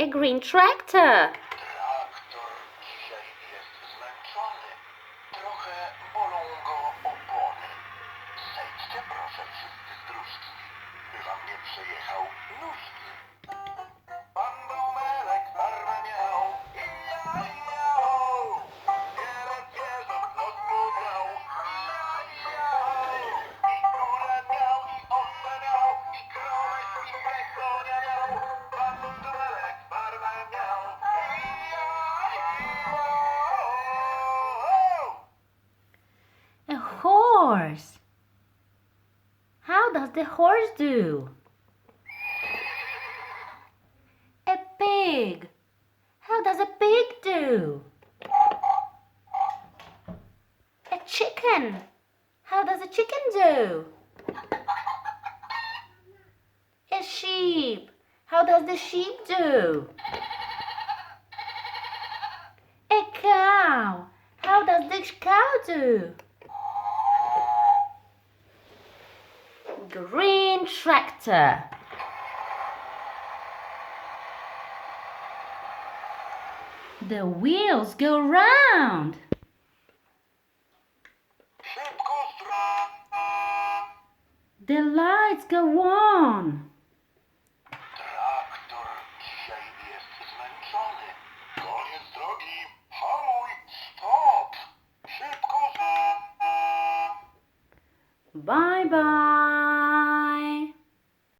A green tractor. Traktor dzisiaj jest zmęczony. Trochę bolą go opony. Zejdźcie proszę wszyscy z dróżki, by wam nie przejechał nóżki. Pan Bąbelek barwę miał, ija-ija-o. Wiele zwierząt nos mu dał, ija-ija-o. I kurę miał, i owce miał, i krowę, i konia miał. Pan Bąbelek barwę miał, ija-ija-o. A horse. How does the horse do? A pig. How does a pig do? A chicken. How does a chicken do? A sheep. How does the sheep do? A cow. How does the cow do? Green tractor. The wheels go round. Szybko stron. The lights go on. Traktor dzisiaj jest zmęczony. Koniec drogi. Hamuj, stop. Szybko. Bye bye.